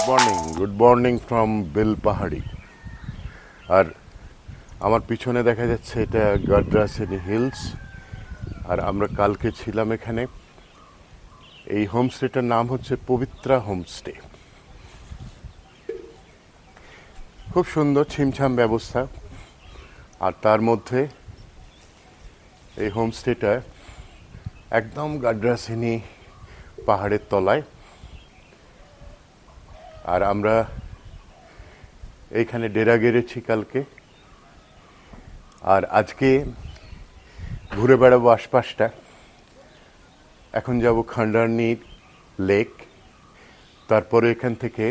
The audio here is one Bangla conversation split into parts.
Good morning from Belpahari. আর আমার পিছনে দেখা যাচ্ছে এটা গাড্রাসিনি হিলস। আর আমরা কালকে ছিলাম এখানে। এই হোমস্টেটার নাম হচ্ছে পবিত্রা হোমস্টে। খুব সুন্দর ছিমছাম ব্যবস্থা। আর তার মধ্যে এই হোমস্টেটা একদম গাড্রাসিনি পাহাড়ের তলায়। আর আমরা এইখানে ডেরা গেড়েছি কালকে। আর আজকে ঘুরে বেড়াবো আশপাশটা। এখন যাব খান্ডারনি লেক, তারপরে এখান থেকে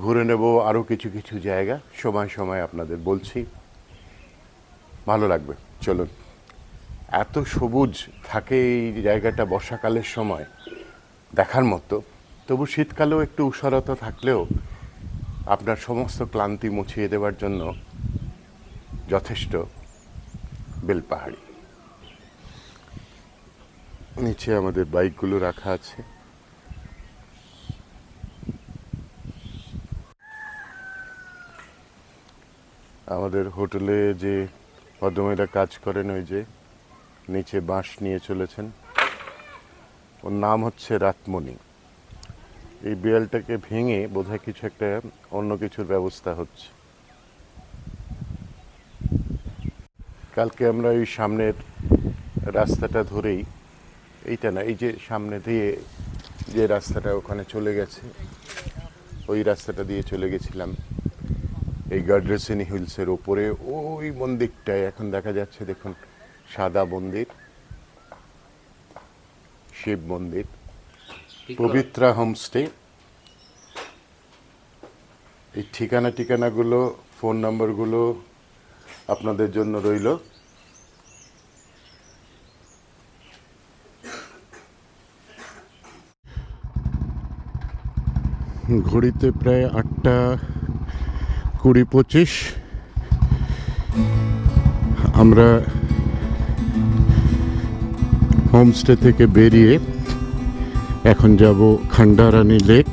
ঘুরে নেব আরও কিছু কিছু জায়গা। সময় সময় আপনাদের বলছি, ভালো লাগবে। চলুন। এত সবুজ থাকে এই জায়গাটা বর্ষাকালের সময়, দেখার মতো। তবু শীতকালেও একটু উষারতা থাকলেও আপনার সমস্ত ক্লান্তি মুছিয়ে দেওয়ার জন্য যথেষ্ট বেলপাহাড়ি। নিচে আমাদের বাইকগুলো রাখা আছে। আমাদের হোটেলে যে ভদ্রমহিলা কাজ করেন, ওই যে নিচে বাঁশ নিয়ে চলেছেন, ওর নাম হচ্ছে রাতমণি। এই বিড়ালটাকে ভেঙে বোধহয় কিছু একটা অন্য কিছুর ব্যবস্থা হচ্ছে। কালকে আমরা এই সামনের রাস্তাটা ধরেই, এইটা না, এই যে সামনে দিয়ে যে রাস্তাটা ওখানে চলে গেছে, ওই রাস্তাটা দিয়ে চলে গেছিলাম এই গাড্রাসিনি হিলসের ওপরে। ওই মন্দিরটায় এখন দেখা যাচ্ছে, দেখুন, সাদা মন্দির, শিব মন্দির, পবিত্রা হোমস্টে। এই ঠিকানাগুলো, ফোন নাম্বারগুলো আপনাদের জন্য রইল। ঘড়িতে প্রায় 8:20-25। আমরা হোমস্টে থেকে বেরিয়ে এখন যাব খান্ডারানি লেক।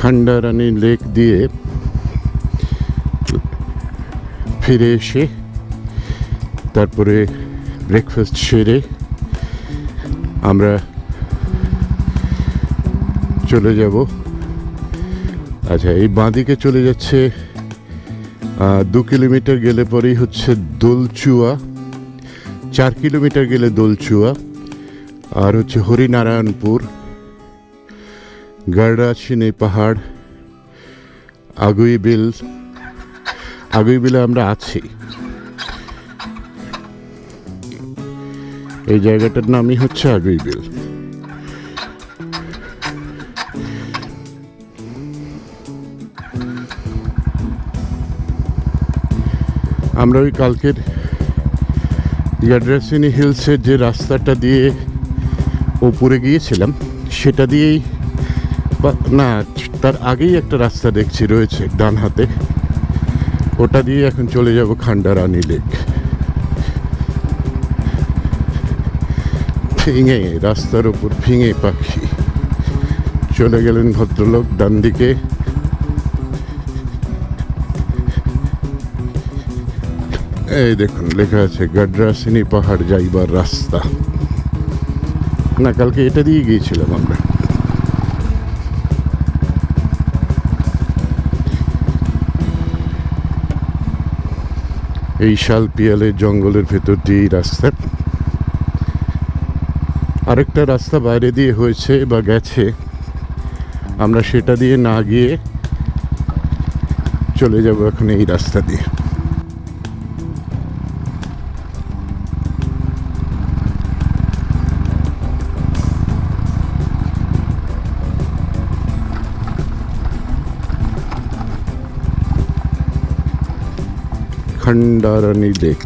খান্ডারানি লেক দিয়ে ফিরে এসে তারপরে ব্রেকফাস্ট সেরে আমরা চলে যাব। আচ্ছা, এই বাঁদিকে চলে যাচ্ছে 2 কিলোমিটার গেলে পরেই হচ্ছে দোলচুয়া, 4 কিলোমিটার গেলে দোলচুয়া, আর হচ্ছে হরিনারায়ণপুর, গাড্রাসিনি পাহাড়, আগুইবিলে আমরা আছি। এই জায়গাটার নামই হচ্ছে আগুইবিল। আমরা ওই কালকের গাড্রাসিনি হিলসের যে রাস্তাটা দিয়ে ওপরে গিয়েছিলাম, সেটা দিয়েই, না, তার আগেই একটা রাস্তা দেখছি রয়েছে ডান হাতে, ওটা দিয়ে এখন চলে যাব খান্ডারানি লেক। ফিঙে, রাস্তার ওপর ফিঙে পাখি। চলে গেলেন ভদ্রলোক ডান দিকে। এই দেখুন, লেখা আছে গাড্রাসিনি পাহাড় যাইবার রাস্তা। না, কালকে এটা দিয়ে গিয়েছিলাম আমরা। এই শাল পিয়ালের জঙ্গলের ভেতর দিয়ে রাস্তা। আরেকটা রাস্তা বাইরে দিয়ে হয়েছে বা গেছে, আমরা সেটা দিয়ে না গিয়ে চলে যাব এখন এই রাস্তা দিয়ে। খান্ডারানি লেক।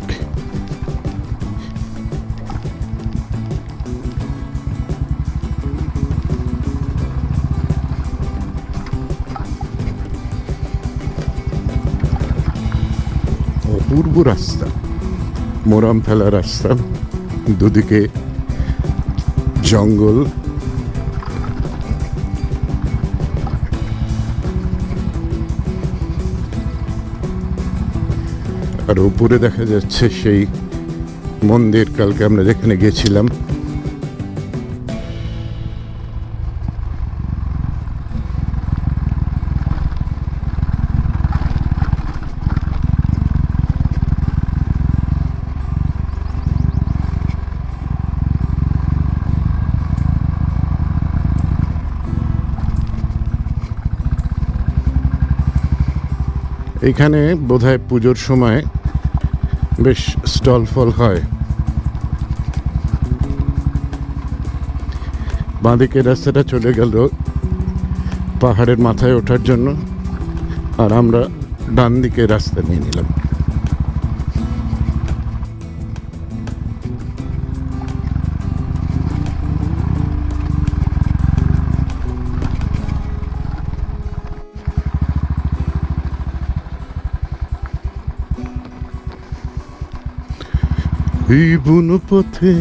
অপূর্ব রাস্তা। মোরাম ফেলা রাস্তা, দুদিকে জঙ্গল। আর উপরে দেখা যাচ্ছে সেই মন্দির কালকে আমরা যেখানে গেছিলাম। এখানে বোধহয় পুজোর সময় বেশ স্টল ফল হয়। বাঁদিকে রাস্তাটা চলে গেল পাহাড়ের মাথায় ওঠার জন্য, আর আমরা ডান দিকে রাস্তা নিয়ে নিলাম। এই বুনো পথে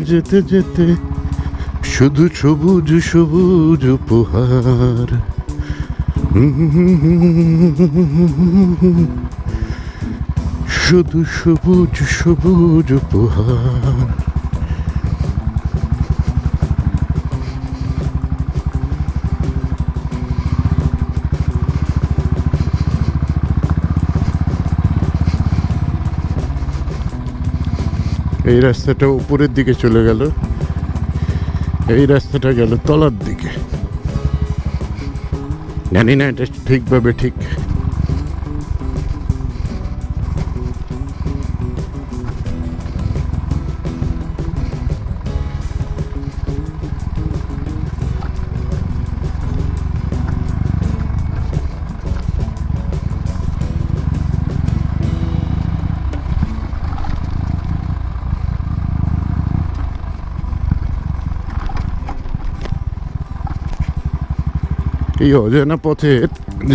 যেতে যেতে শুধু সবুজ সবুজ উপহার, শুধু সবুজ সবুজ উপহার। এই রাস্তাটা উপরের দিকে চলে গেল, এই রাস্তাটা গেল তলার দিকে। জানি না এটা ঠিকভাবে ঠিক। এই অজানা পথে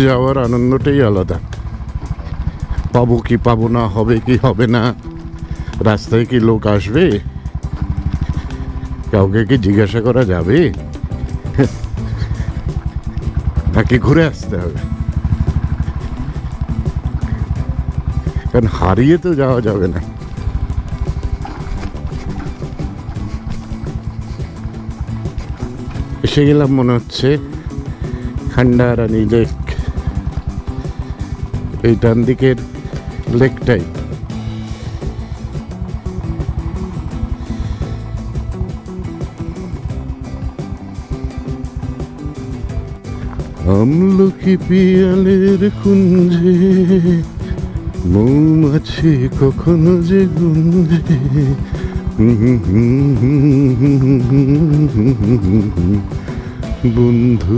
যাওয়ার আনন্দটাই আলাদা। পাবো কি পাবো না, হবে কি হবে না, রাস্তায় কি লোক আসবে, কাউকে কি জিজ্ঞাসা করা যাবে, নাকি ঘুরে আসতে হবে? কারণ হারিয়ে তো যাওয়া যাবে না। এসে গেলাম মনে হচ্ছে খান্ডারানী লেক। এই ডান দিকের লেকটাই। আমলকি পিয়ালের কুঞ্জে মৌমাছি কখনো যে গুঞ্জে, বন্ধু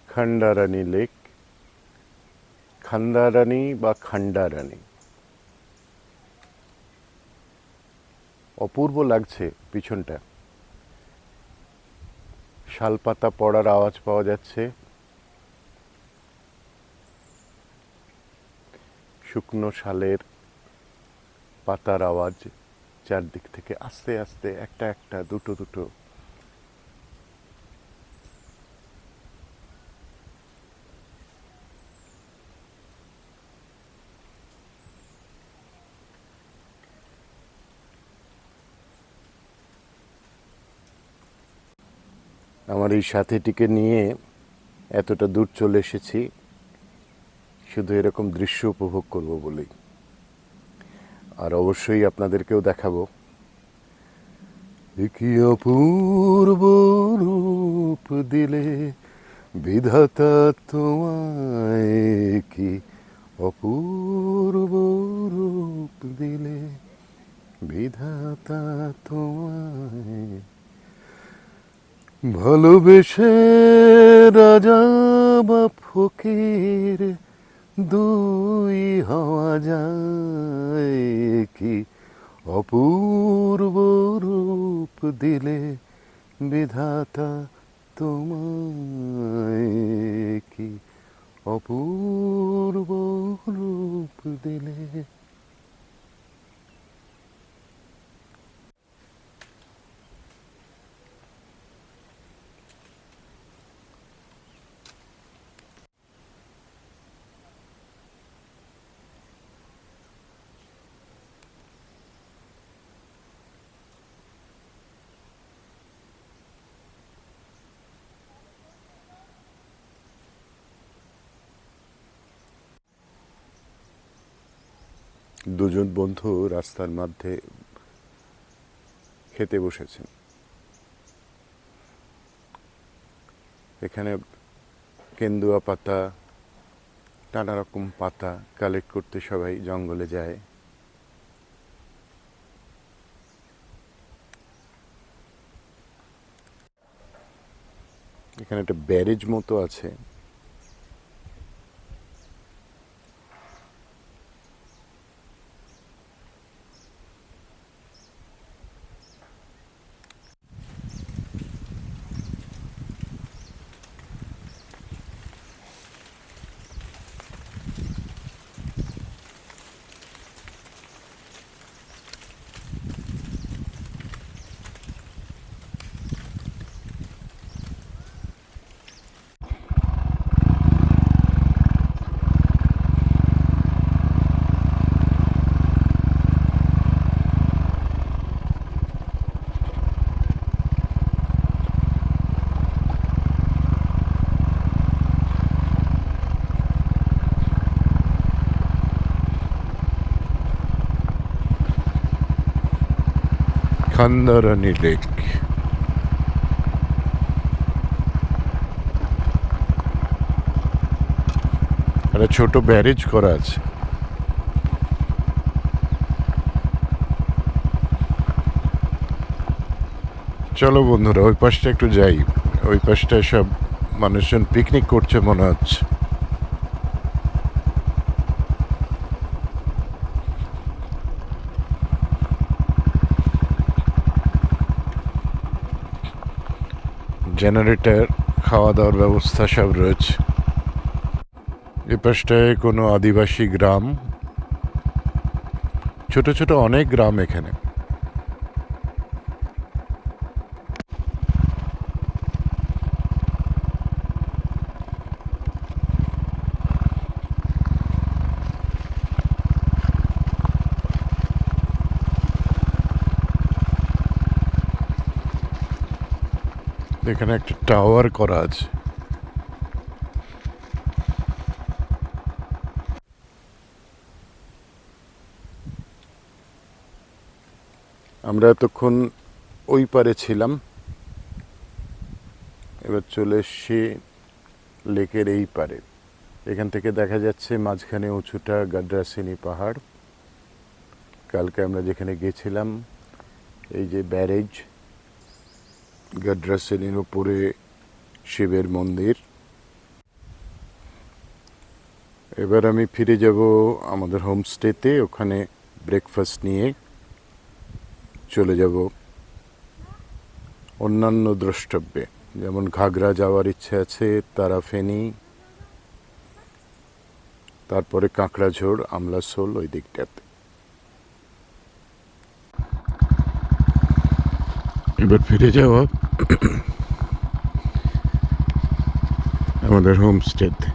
খান্ডারানী লেক, খান্দারানী বা খান্ডারানী। অপূর্ব লাগছে পিছনটা। শালপাতা পড়ার আওয়াজ পাওয়া যাচ্ছে, শুকনো শালের পাতার আওয়াজ চারদিক থেকে আস্তে আস্তে একটা একটা দুটো দুটো। আমার এই সাথীটিকে নিয়ে এতটা দূর চলে এসেছি শুধু এরকম দৃশ্য উপভোগ করব বলেই। আর অবশ্যই আপনাদেরকেও দেখাবো। কি অপূর্ব রূপ দিলে বিধাতা তোমায়, কি অপূর্ব রূপ দিলে বিধাতা তোমায়, ভালোবেসে রাজা বা ফকির দুই হওয়া যায়, কি অপূর্ব রূপ দিলে বিধাতা তোমায়, কি অপূর্ব রূপ দিলে। দুজন বন্ধু রাস্তার মধ্যে খেতে বসেছেন। এখানে কেন্দুয়া পাতা, নানা রকম পাতা কালেক্ট করতে সবাই জঙ্গলে যায়। এখানে একটা ব্যারেজ মতো আছে। খান্দারানী লেক। একটা ছোট ব্যারেজ করা আছে। চলো বন্ধুরা, ওই পাশটা একটু যাই। ওই পাশটায় সব মানুষজন পিকনিক করছে মনে হচ্ছে। জেনারেটর, খাওয়া দাওয়ার ব্যবস্থা সব রয়েছে। এ পাশটায় কোনো আদিবাসী গ্রাম, ছোট ছোট অনেক গ্রাম এখানে। এখানে একটা টাওয়ার করা আছে। আমরা এতক্ষণ ওই পারে ছিলাম, এবার চলে এসছি লেকের এই পারে। এখান থেকে দেখা যাচ্ছে মাঝখানে উঁচুটা গাড্রাসিনী পাহাড়। কালকে আমরা যেখানে গেছিলাম, এই যে ব্যারেজ, গাড্রাসিনীর উপরে শিবের মন্দির। এবার আমি ফিরে যাব আমাদের হোমস্টেতে। ওখানে ব্রেকফাস্ট নিয়ে চলে যাব অন্যান্য দ্রষ্টব্যে, যেমন ঘাগরা যাওয়ার ইচ্ছে আছে, তারাফেনী, তারপরে কাঁকড়াঝোড়, আমলাসোল, ওই দিকটাতে। এবার ফিরে যাওয়া আমাদের হোমস্টেতে।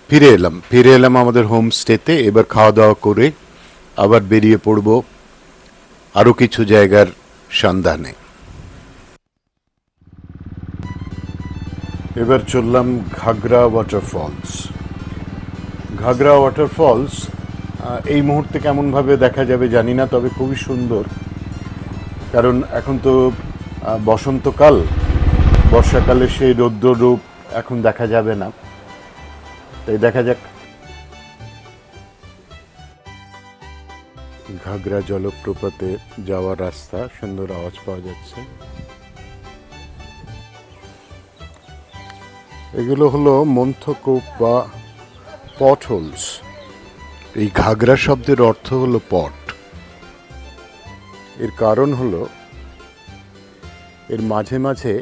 ফিরে এলাম আমাদের হোমস্টেতে। এবার খাওয়া দাওয়া করে আবার বেরিয়ে পড়ব আরও কিছু জায়গার সন্ধানে। এবার চললাম ঘাগরা ওয়াটারফলস। ঘাগরা ওয়াটারফলস এই মুহূর্তে কেমনভাবে দেখা যাবে জানি না, তবে খুবই সুন্দর। কারণ এখন তো বসন্তকাল, বর্ষাকালে সেই রৌদ্র রূপ এখন দেখা যাবে না, তাই দেখা যাক। ঘাগরা জলপ্রপাতে যাওয়ার রাস্তা, সুন্দর আওয়াজ পাওয়া যাচ্ছে। এগুলো হলো মন্থকূপ বা পট হোলস। এই ঘাগরা শব্দের অর্থ হলো পট। এর কারণ হলো এর মাঝে মাঝে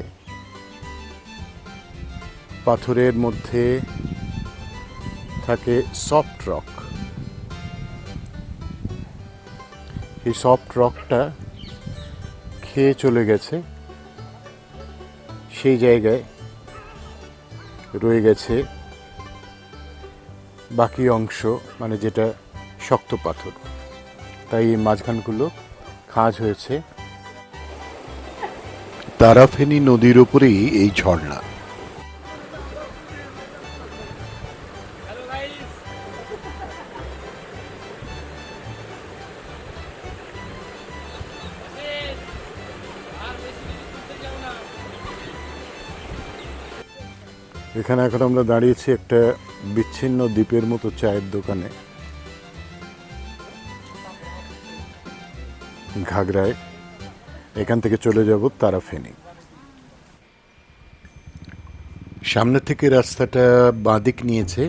পাথরের মধ্যে থাকে সফট রক। এই সফট রকটা খেয়ে চলে গেছে, সেই জায়গায় রয়ে গেছে বাকি অংশ, মানে যেটা শক্ত পাথর। তাই এই মাঝখানগুলো খাঁজ হয়েছে। তারাফেনী নদীর উপরেই এই ঝর্ণা। এখানে এখন আমরা দাঁড়িয়েছি একটা বিচ্ছিন্ন দ্বীপের মতো চায়ের দোকানে, ঘাগরায়। এখান থেকে চলে যাব তারাফেনী। সামনে থেকে রাস্তাটা বাঁদিক নিয়েছে,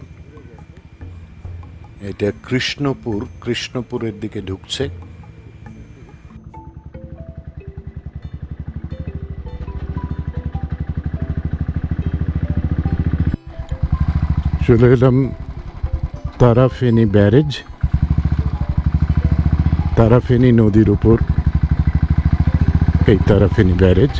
এটা কৃষ্ণপুরের দিকে ঢুকছে। চলে এলাম তারাফেনী ব্যারেজ। তারাফেনী নদীর উপর এই Tarafeni barrage.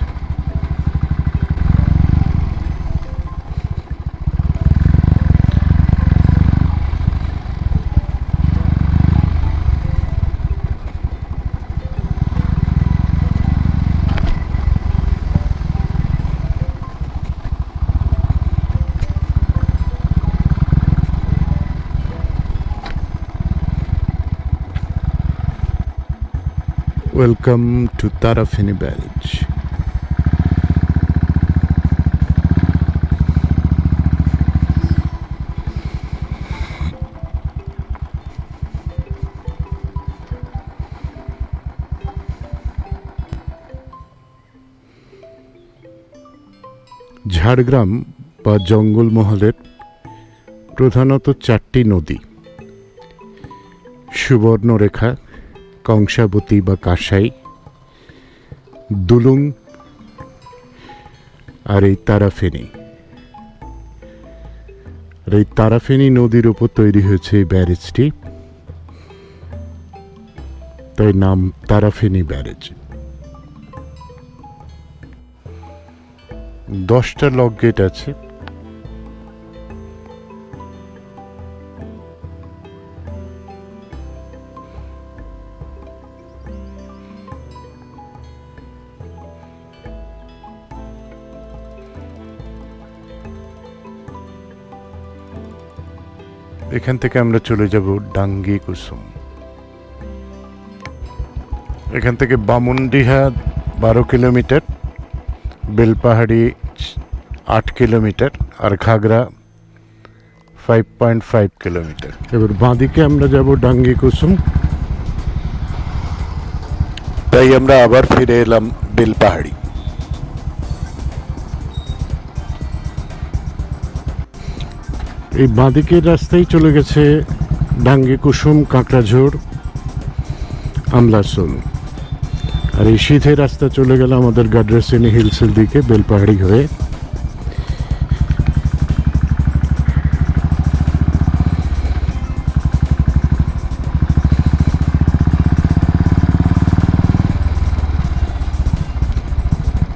Welcome to Tarafeni Barrage. Jhargram বা জঙ্গলমহলের প্রধানত চারটি নদী, সুবর্ণরেখা, কংসাবতী বা কাঁসাই, দুলুং আর এই তারাফেনী। আর এই তারাফেনী নদীর উপর তৈরি হয়েছে এই ব্যারেজটি, তাই নাম তারাফেনী ব্যারেজ। 10টা লক গেট আছে। এখান থেকে আমরা চলে যাব ডাঙ্গি কুসুম। এখান থেকে বামুনডিহা 12 কিলোমিটার, বেলপাহাড়ি 8 কিলোমিটার আর ঘাগরা 5.5 কিলোমিটার। এবার বাঁদিকে আমরা যাব ডাঙ্গি কুসুম। তাই আমরা আবার ফিরে এলাম বেলপাহাড়ি। এই বাঁদিকের রাস্তায় চলে গেছে ডাঙ্গি কুসুম, কাঁকড়াঝোড়, আমলাসোল। আর এই সিধে রাস্তা চলে গেল আমাদের গাড্রাসিনী হিলসের দিকে, বেলপাহাড়ি হয়ে।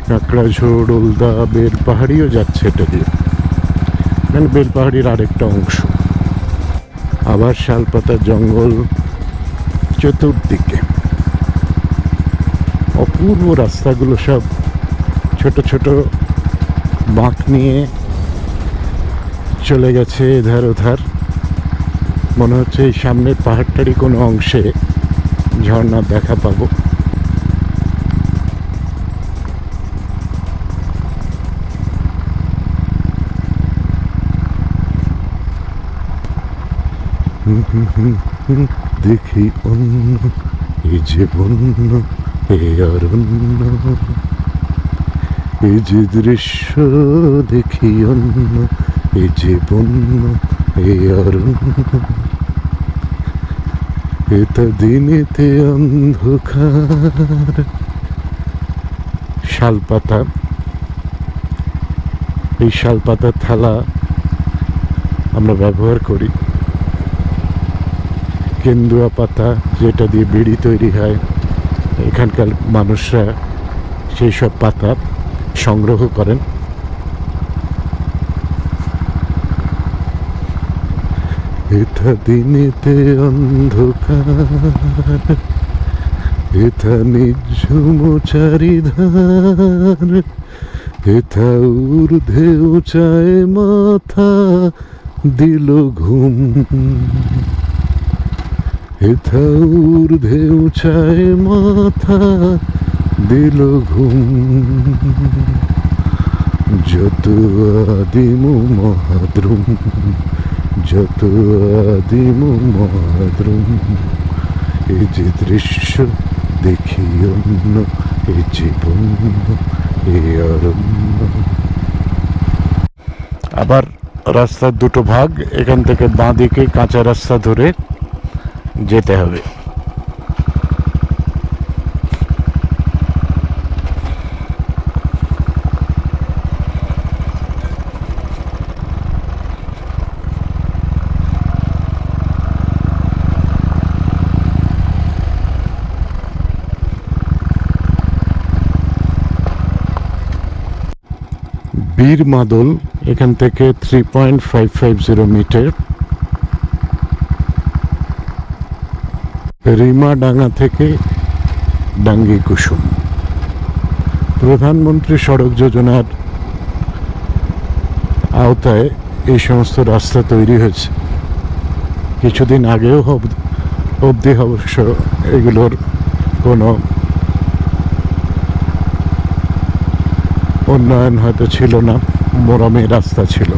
কাঁকড়াঝোড়, ওলদা, বেলপাহাড়িও যাচ্ছে এটা দিয়ে, মানে বেলপাহাড়ির আরেকটা অংশ। আবার শালপাতা জঙ্গল চতুর্দিকে। অপূর্ব রাস্তাগুলো সব ছোট ছোট বাঁক নিয়ে চলে গেছে এধার ওধার। মনে হচ্ছে এই সামনের পাহাড়টারই কোনো অংশে ঝর্ণার দেখা পাবো। দেখি অন্য এ যে বন্য এ অরণ্য, এ যে দৃশ্য দেখি অন্য এ যে বন্য এ অরণ্য, এটা দিনেতে অন্ধকার। শালপাতা, এই শালপাতার থালা আমরা ব্যবহার করি। কেন্দুয়া পাতা যেটা দিয়ে বিড়ি তৈরি হয়, এখানকার মানুষরা সেই সব পাতা সংগ্রহ করেন। এটা দিনেতে অন্ধকার, এটা নিঝুম চারিধার, এটা ঊর্ধ্বে উঁচায় মাথা দিল ঘুম, এটা ঊর্ধ্বে উঁচায় মাথা দিল ঘুম, যত আদিম মহাদ্রুম, যত আদিম মহাদ্রুম, এই যে দৃশ্য দেখি অন্য এই জীবন এ অরণ্য। আবার রাস্তার দুটো ভাগ, এখান থেকে বাঁ দিকে কাঁচা রাস্তা ধরে যেতে হবে। বীর মাদল এখান থেকে 3.550 মিটার। রিমাডাঙ্গা থেকে ডাঙ্গি কুসুম। প্রধানমন্ত্রী সড়ক যোজনার আওতায় এই সমস্ত রাস্তা তৈরি হয়েছে। কিছুদিন আগেও অবধি অবশ্য এগুলোর কোনো উন্নয়ন হয়তো ছিল না, মোরামে রাস্তা ছিল।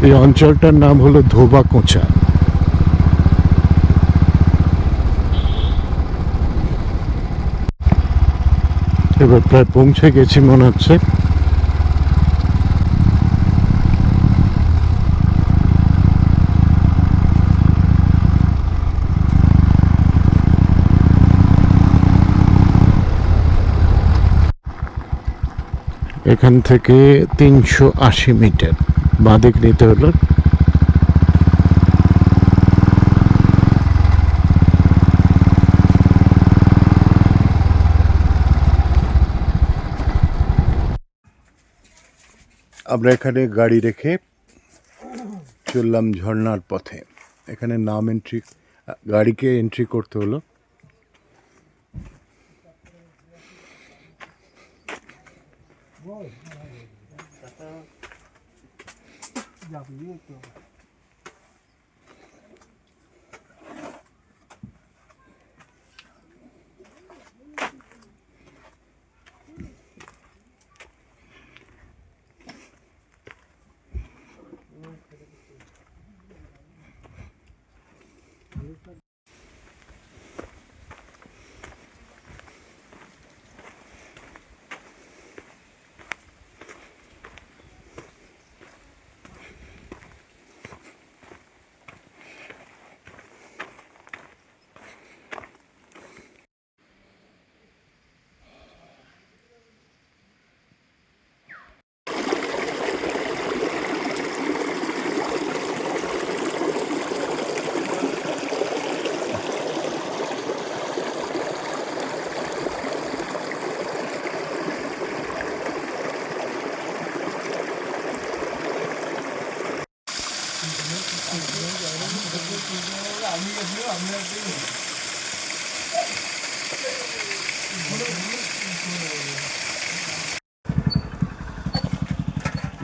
এই অঞ্চলটার নাম হলো ধোবাকোঁচা। এবার প্রায় পৌঁছে গেছি মনে হচ্ছে। এখান থেকে 380 মিটার বাঁদিক নিতে হলো। আমরা এখানে গাড়ি রেখে চললাম ঝর্ণার পথে। এখানে নাম এন্ট্রি, গাড়িকে এন্ট্রি করতে হলো।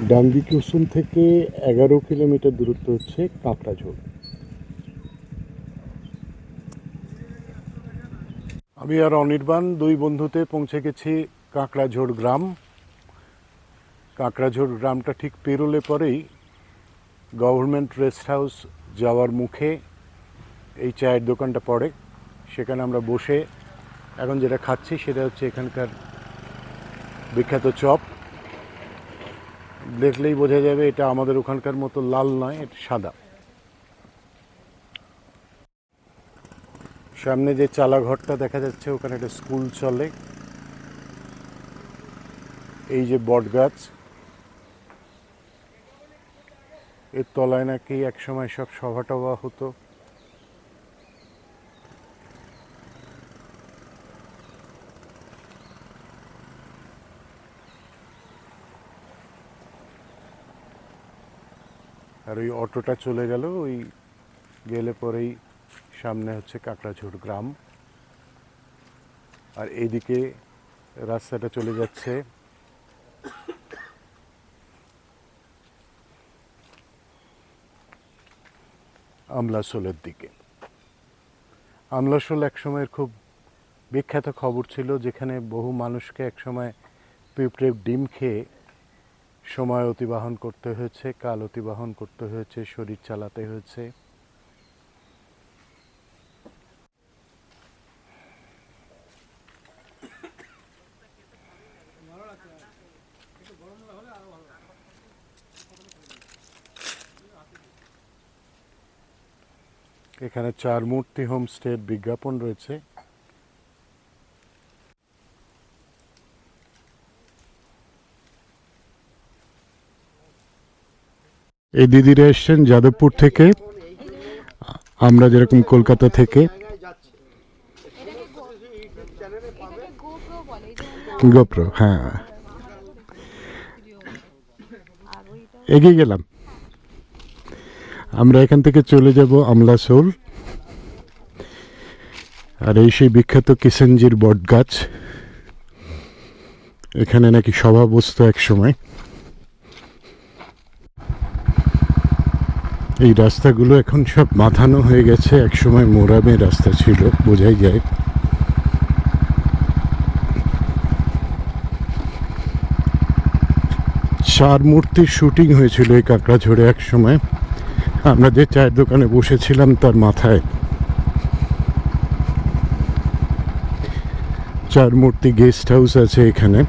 ডাঙ্গি কুসুম থেকে 11 কিলোমিটার দূরত্ব হচ্ছে কাঁকড়াঝোড়। আমি আর অনির্বাণ দুই বন্ধুতে পৌঁছে গেছি কাঁকড়াঝোড় গ্রাম। কাঁকড়াঝোড় গ্রামটা ঠিক পেরোলে পরেই গভর্নমেন্ট রেস্ট হাউস যাওয়ার মুখে এই চায়ের দোকানটা পড়ে। সেখানে আমরা বসে এখন যেটা খাচ্ছি সেটা হচ্ছে এখানকার বিখ্যাত চপ। দেখলেই বোঝা যাবে এটা আমাদের ওখানকার মতো লাল নয়, এটা সাদা। সামনে যে চালাঘরটা দেখা যাচ্ছে ওখানে একটা স্কুল চলে। এই যে বট গাছ, এর তলায় নাকি একসময় সব সভা টভা হতো। আর ওই অটোটা চলে গেল, ওই গেলে পরেই সামনে হচ্ছে কাঁকড়াঝোড় গ্রাম। আর এইদিকে রাস্তাটা চলে যাচ্ছে আমলাশোলের দিকে। আমলাশোল একসময়ের খুব বিখ্যাত খবর ছিল, যেখানে বহু মানুষকে একসময় পিঁপড়ের ডিম খেয়ে সময় অতিবাহন করতে হয়েছে, কাল অতিবাহন করতে হয়েছে, শরীর চালাতে হয়েছে। এখানে চার মূর্তি হোমস্টের বিজ্ঞাপন রয়েছে। এই দিদিরা এসছেন যাদবপুর থেকে, আমরা যেরকম কলকাতা থেকে। গোপ্রো, হ্যাঁ। এগিয়ে গেলাম, আমরা এখান থেকে চলে যাব আমলাশোল। আর এই সেই বিখ্যাত কিষেনজির বট গাছ, এখানে নাকি সভা বসতো এক সময়। এই রাস্তাগুলো এখন সব বাঁধানো হয়ে গেছে, একসময় মোরামে রাস্তা ছিল, বোঝাই যায়। চার মূর্তির শুটিং হয়েছিল এই কাঁকড়াঝোড়ে এক সময়। আমরা যে চায়ের দোকানে বসেছিলাম তার মাথায় চার মূর্তি গেস্ট হাউস আছে এখানে।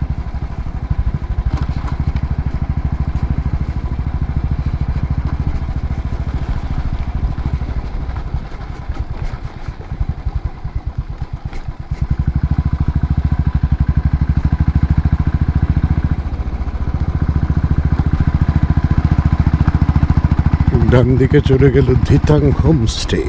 ডান দিকে চলে গেল ধিতাং হোমস্টে।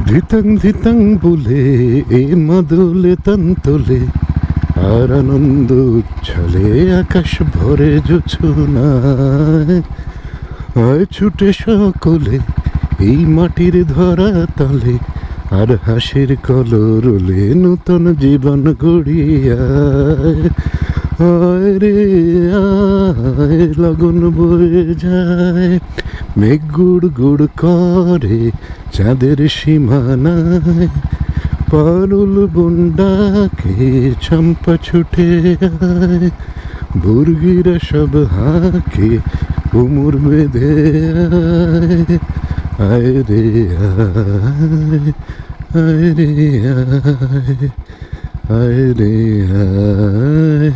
ধিতাং ধিতাং বলে এ মাদলে তন্তলে, আর আনন্দ উচ্ছলে আকাশ ভরে জোছনায়। আয় ছুটে সকলে এই মাটির ধরা তলে, আর হাসির কলরলে নূতন জীবন গড়িয়ায়। আয় রে আয়, লগন বয়ে যায়, মেঘ গুড় গুড় করে চাঁদের সীমানায়। পারুল বন্ডাকে চম্পা ছুটে আয়, বুর্গিরা সব হাঁকে কুমুর বেঁধে আয়। আয় রে আয়, আয় রে আয়, আয় রে আয়,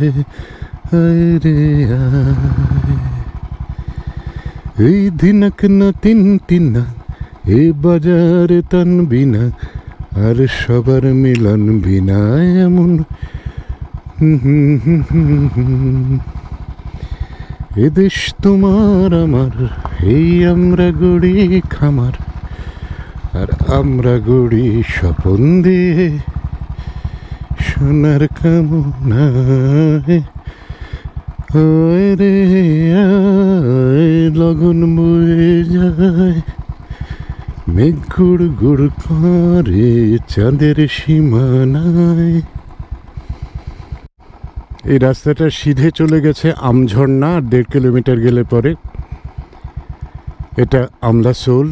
আয় রে আয়। এই দিনক না তিন তিনা, এ বাজারে তান বিনা, আর সবার মিলন বিনা এমন। এদেশ তোমার আমার, এই আমরা গড়ি খামার, আর আমরা গড়ি স্বপন দিয়ে সোনার কামনায়। আয় রে আয়, লগন বয়ে যায়, যায়, মেঘ গুড় গুড় করে চাঁদের সীমানায়। এই রাস্তাটা সিধে চলে গেছে আমঝর্ণা, আর 1.5 কিলোমিটার গেলে পরে এটা আমলাসোল,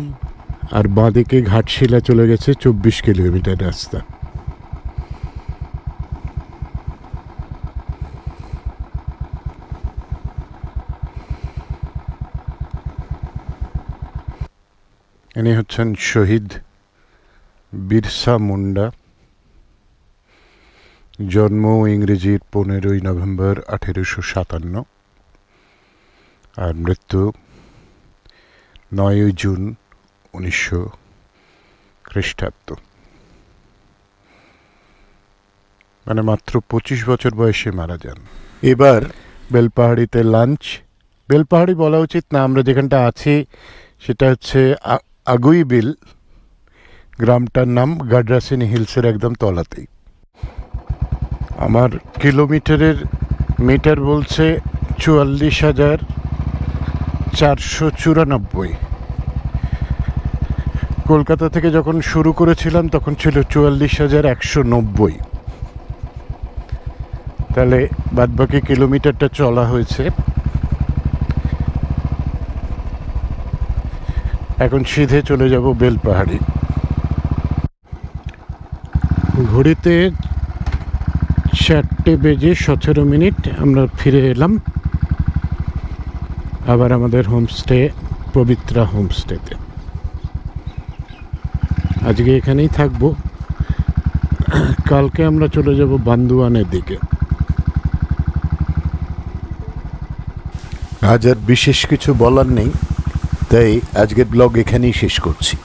আর বাঁদিকে ঘাটশিলা চলে গেছে 24 কিলোমিটার রাস্তা। ইনি হচ্ছেন শহীদ বিরসা মুন্ডা। জন্ম ইংরেজির 15ই নভেম্বর 1857, আর মৃত্যু 9ই জুন 1900 খ্রিস্টাব্দ। মানে মাত্র 25 বছর বয়সে মারা যান। এবার বেলপাহাড়িতে লাঞ্চ। বেলপাহাড়ি বলা উচিত না, আমরা যেখানটা আছি সেটা হচ্ছে আগুইবিল। গ্রামটার নাম গাডরাসিনী হিলসের একদম তলাতেই। আমার কিলোমিটারের মিটার বলছে 44,494। কলকাতা থেকে যখন শুরু করেছিলাম তখন ছিল 44,190। তাহলে বাদবাকি কিলোমিটারটা চলা হয়েছে। এখন সিধে চলে যাব বেলপাহাড়ি। ঘড়িতে 4:17 আমরা ফিরে এলাম আবার আমাদের হোমস্টে, পবিত্রা হোমস্টেতে। আজকে এখানেই থাকবো, কালকে আমরা চলে যাব বান্দুয়ানের দিকে। আজ আর বিশেষ কিছু বলার নেই, তাই আজকের ব্লগ এখানেই শেষ করছি।